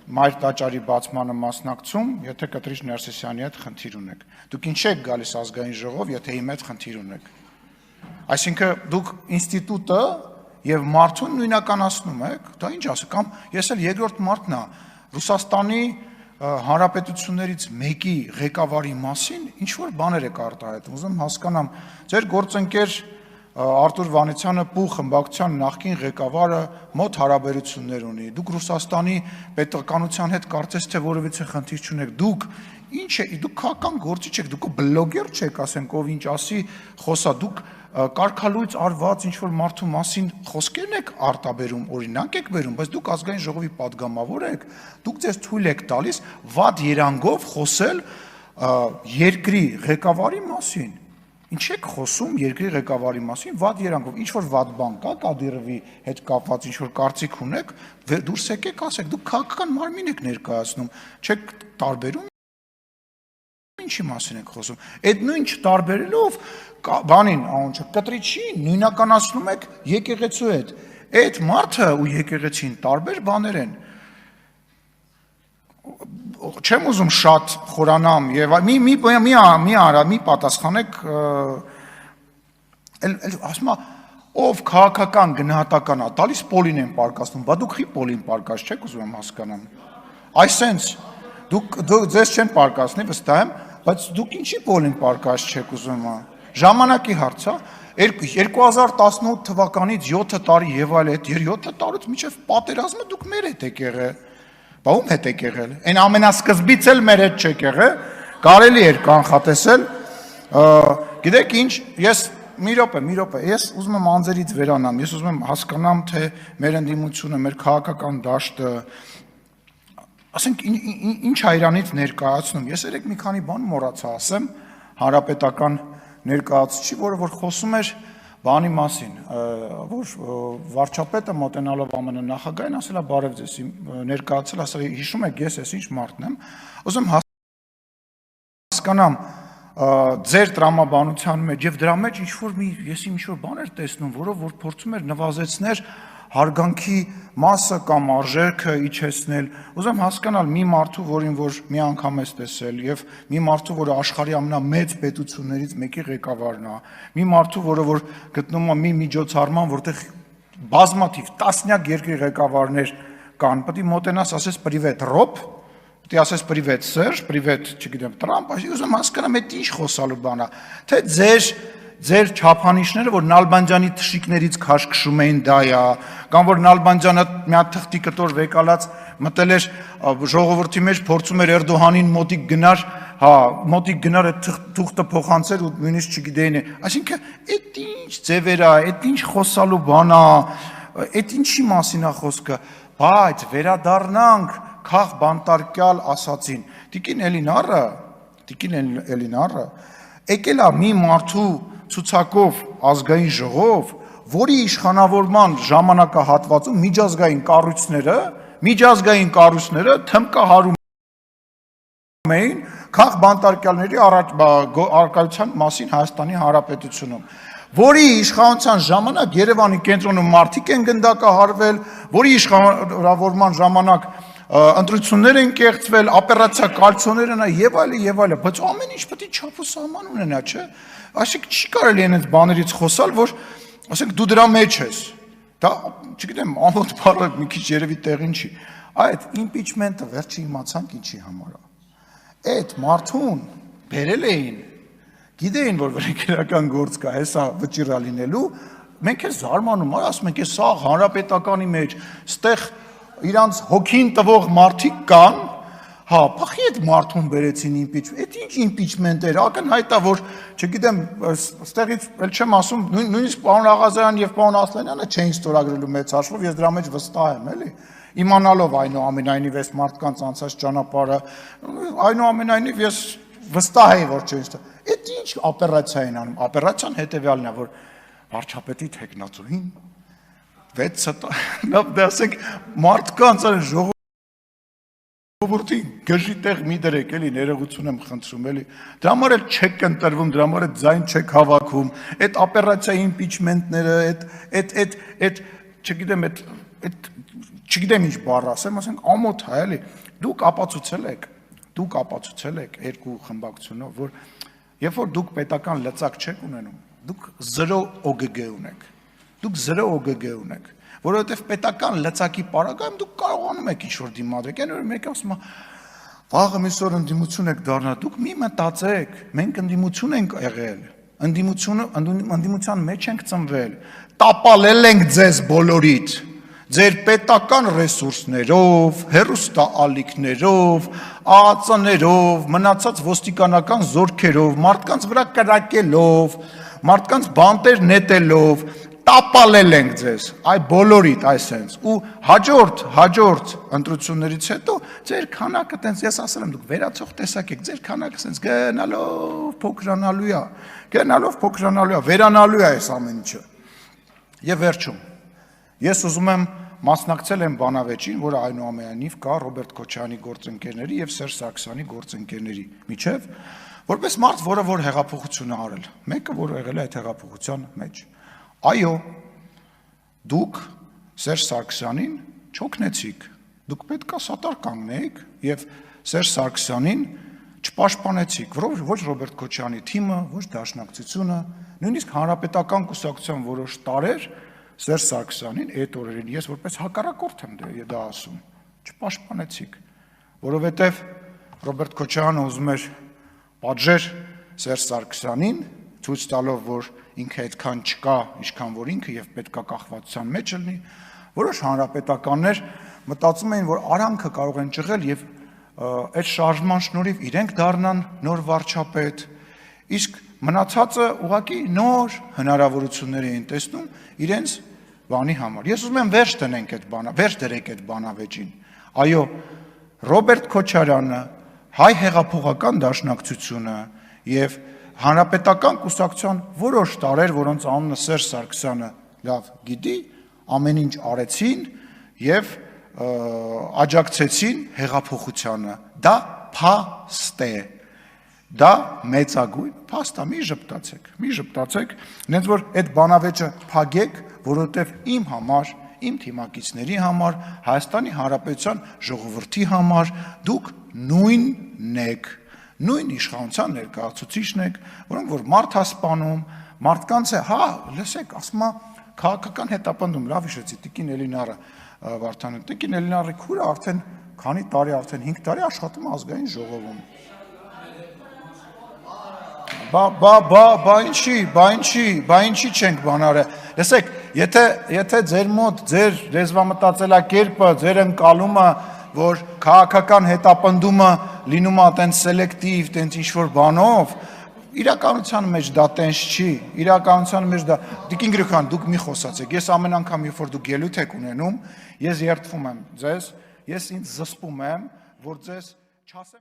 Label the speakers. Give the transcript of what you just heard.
Speaker 1: մայր տաճարի բացմանը մասնակցում, եթե Կտրիչ Ներսիսյանի հետ խնդիր ունեք։ Դուք ինչ եք գալիս ազգային ժողով, եթե իմ հետ խնդիր ունեք։ Այսինքն դուք ինստիտուտը եւ մարդուն նույնականացնում եք, դա ինչ ասեք, կամ ես էլ երկրորդ մարդն եմ Ռուսաստանի հանրապետություններից մեկի ղեկավարի մասին ինչ որ բաներ եք արտահայտում, ուզում հասկանամ, ձեր գործընկեր Արտուր Վանեցյանը Պու խմբակցության նախկին ղեկավարը մոտ հարաբերություններ ունի, դուք Ռուսաստանի պետականության հետ կարծես թե որևիցե խնդիր չունեք, դուք ինչ է, դուք քաղաքական գործիչ եք, դուք բլոգեր չեք, ասենք, ով ինչ ասի, խոսա, դուք կարգալույծ արված ինչ-որ մարդու մասին խոսքերն եք արտաբերում, օրինակ եք բերում, բայց դուք ազգային ժողովի պատգամավոր եք, դուք ձեզ թույլ եք տալիս վատ երանգով խոսել երկրի ղեկավարի մասին։ Ինչ եք խոսում երկրի ղեկավարի մասին վատ երանգով, ինչ-որ վատ բան կա Կադիրովի հետ կապված, ինչ-որ կարծիք ունեք, դուրս եկեք ասեք, դուք քաղաքական մարմին եք ներկայացնում, չեք տարբերում ինչի մասին եք խոսում։ Այդ նույն չտարբերելով բանին, անոնց Կտրիչին նույնականացնում եք եկեղեցու հետ։ Այդ մարդը ու եկեղեցին տարբեր բաներ են։ Չեմ ուզում շատ խորանամ եւ մի պատասխանեք ասում ով քաղաքական գնահատական է տալիս Պոլին են պարկասնում, բա դուք խի Պոլին պարկած չեք ուզում եմ հասկանամ։ Այսենց դուք ձեզ չեն պարկասնի վստահ եմ, բայց դուք ինչի Պոլին պարկած չեք ուզում։ Ժամանակի հարց է 2018 թվականից 7 տարի եւ այլ այդ 7 տարուց մինչեւ պատերազմը դուք մեր հետ եք եղել։ Բա ում հետ եք եղել։ Այն ամենասկզբից էլ մեր հետ չեք եղել, կարելի էր կանխատեսել։ Գիտեք ինչ, ես մի րոպե, ես ուզում եմ անձերից վերանամ, ես ուզում եմ հասկանամ, թե մեր ընդդիմությունը, մեր քաղաքական դաշտը, ասենք ինչ հայրանից ներկայացնում։ Ես երեք մի քանի բան մոռացա ասեմ, հանրապետական ներկայացուցիչ, որը խոսում էր բանի մասին, որ վարչապետը մոտենալով ԱՄՆ նախագահին ասել է բարև ձեզ, ներկայացել, ասել է հիշում եք ես ինչ մարդն եմ, ուզում հասկանամ ձեր տրամաբանության մեջ եւ դրա մեջ ես ինչ-որ բաներ տեսնում, որով որ փորձում էր նվազեցնել հարգանքի մասը կամ արժեքը իջեցնել, ուզում հասկանալ մի մարդու, որին որ մի անգամ ես տեսել եւ մի մարդու, որը աշխարհի ամենամեծ պետություններից մեկի ղեկավարն է, մի մարդու, որը որ գտնում է մի միջոցառման, որտեղ բազմաթիվ տասնյակ երկրի ղեկավարներ կան, պետք է մոտենաս ասես պրիվետ Ռոբ, պետք է ասես պրիվետ Սերժ, պրիվետ, չգիտեմ, Տրամփ, ուզում հասկանամ այդ ինչ խոսալու բան է, թե ձեր չափանիշները, որ Նալբանդյանի թշիկներից քաշքշում էին դա է, կամ որ Նալբանդյանը մի հատ թղթի կտոր վեկալած մտել էր ժողովրդի մեջ, փորձում էր Էրդողանին մոտիկ գնար այդ թուղթը փոխանցեր ու նույնիսկ չգիտեին։ Այսինքն, այդ ինչ ձևեր է, այդ ինչ խոսալու բան է, այդ ինչի մասին է խոսքը, բայց վերադառնանք քաղ բանտարկյալ ասացին։ Տիկին Էլինարը եկել է մի մարդու ցուցակով ազգային ժողով, որի իշխանավորման ժամանակահատվածում միջազգային կառույցները թմկահարում էին քաղ բանտարկյալների առկայության մասին Հայաստանի Հանրապետությունում, որի իշխանության ժամանակ Երևանի կենտրոնում մարդիկ են գնդակահարվել, որի իշխանավորման ժամանակ ընտրություններ են կեղծվել, օպերացիա կալցոներ են եւ այլն, բայց ամեն ինչ պետք է չափ ու սահման ունենա, չէ՞։ Այսինքն չի կարելի այնպես բաներից խոսալ, որ ասենք դու դրա մեջ ես։ Դա, չգիտեմ, ամոթ բառը մի քիչ երևի տեղին չի։ Այդ իմպիչմենտը վերջի իմացանք ինչի համար է։ Այդ մարդուն բերել էին, գիտեին, որ վերքերական գործ կա, հեսա վճիռա լինելու, մենք էլ զարմանում, ասում ենք, սա հանրապետականի մեջ, ստեղ իրանց հոգին տվող մարդիկ կան, փախի այդ մարդուն բերեցին իմպիչմենտ, այդ ինչ իմպիչմենտ էր, ակնհայտ է, որ, չգիտեմ, ստեղից էլ չեմ ասում, նույնիսկ պարոն Աղազարյան եւ պարոն Ասլանյանը չէին ստորագրելու մեծ հաշվով, ես դրա մեջ վստահ եմ, էլի, իմանալով այնուամենայնիվ այս մարդկանց անցած ճանապարհը, այնուամենայնիվ ես վստահ եի, որ չէին ստորագրել։ Այդ ինչ օպերացիա են անում, օպերացիան հետեւյալն է, որ վարչապետի թեկնածուին 6 դասենք մարդկանց ժողովրդին գժի տեղ մի դրեք, էլի ներողություն եմ խնդրում, էլի դրա համար էլ չեք ընտրվում, դրա համար էլ ձայն չեք հավաքում, այդ օպերացիայի իմպիչմենտները, այդ չգիտեմ, այդ չգիտեմ ինչ բառ ասեմ, ասենք ամոթ է, էլի։ Դուք ապացուցել եք երկու խմբակցությունով, որ երբ որ դուք պետական լծակ չեք ունենում, դուք 0 OGG ունեք։ Դուք 0 OGG ունեք, որովհետև պետական լծակի պարագայում դուք կարողանում եք ինչ-որ դիմադրեք, այն որ մեկը ասում է, վաղը միսօր ընդդիմություն եք դառնա, դուք մի մտածեք, մենք ընդդիմություն ենք եղել, ընդդիմության մեջ ենք ծնվել, տապալել ենք ձեզ բոլորիդ, ձեր պետական ռեսուրսներով, հեռուստաալիքներով, ԱԱԾ-ներով, մնացած ոստիկանական զորքերով, մարդկանց վրա կրակելով, մարդկանց բանտեր նետելով, տապալել ենք ձեզ, այ բոլորիդ այսենց, ու հաջորդ ընտրություններից հետո ձեր քանակը տենց, ես ասել եմ, դուք վերացող տեսակ եք, ձեր քանակը տենց գնալով փոքրանալու է, վերանալու է այս ամեն ինչը։ Եվ վերջում, ես ուզում եմ մասնակցել եմ բանավեճին, որը այնուամենայնիվ կա Ռոբերտ Քոչարյանի գործընկերների եւ Սերժ Սարգսյանի գործընկերների միջև, որպես մարդ, որը որ հեղափոխություն է արել, մեկը որ եղել է այդ հեղափոխության մեջ։ Այո, դուք Սերժ Սարգսյանին չօգնեցիք, դուք պետք է սատար կանգնեիք եւ Սերժ Սարգսյանին չպաշտպանեցիք, ոչ Ռոբերտ Քոչարյանի թիմը, ոչ Դաշնակցությունը, նույնիսկ Հանրապետական կուսակցության որոշ տարեր Սերժ Սարգսյանին այդ օրերին ես որպես հակառակորդ եմ դա ասում, չպաշտպանեցիք, որովհետև Ռոբերտ Քոչարյանը ուզում էր պատժեր Սերժ Սարգսյանին, ցույց տալով, որ ինքը այդքան չկա, ինչքան որ ինքը եւ պետքա կախվածության մեջ լինի, որոշ հանրապետականներ մտածում էին, որ արանքը կարող են ճղել եւ այդ շարժման շնորհիվ իրենք դառնան նոր վարչապետ, իսկ մնացածը ուղղակի նոր հնարավորություններ էին տեսնում իրենց բանի համար։ Ես ուզում եմ վերջ դրեք այդ բանավեճին։ Այո, Ռոբերտ Քոչարյանը, հայ հեղափոխական դաշնակցությունը եւ Հանրապետական կուսակցության որոշ տարեր, որոնց անունը Սերժ Սարգսյանը լավ գիտի, ամեն ինչ արեցին եւ աջակցեցին հեղափոխությանը։ Դա փաստ է։ Դա մեծագույն փաստ է, մի ժպտացեք, նենց որ այդ բանավեճը փակեք, որովհետեւ իմ համար, իմ թիմակիցների համար, Հայաստանի Հանրապետության ժողովրդի համար դուք նույնն եք, նույն իշխանության ներկայացուցիչն եք, որոնք որ մարդ հասպանում, մարդկանց է, լսեք, ասում է քաղաքական հետապնդում, լավ հիշեցի, Տիկին Էլինարը Վարդանյան, Տիկին Էլինարի քուրը արդեն քանի տարի, արդեն 5 տարի աշխատում է ազգային ժողովում։ Բա ինչի չենք բանարը։ Լսեք, եթե ձեր մոտ ձեր լեզվամտածելակերպը, ձեր ընկալումը, որ քաղաքական հետապնդումը լինում է այտենց սելեկտիվ, այտենց ինչ-որ բանով, իրականության մեջ դա տենց չի, իրականության մեջ դա, Տիկին Գրիգորյան, դուք մի խոսացեք, ես ամեն անգամ, երբ որ դուք ելույթ եք ունենում, ես երդվում եմ ձեզ, ես ինձ զսպում եմ, որ ձեզ չասեմ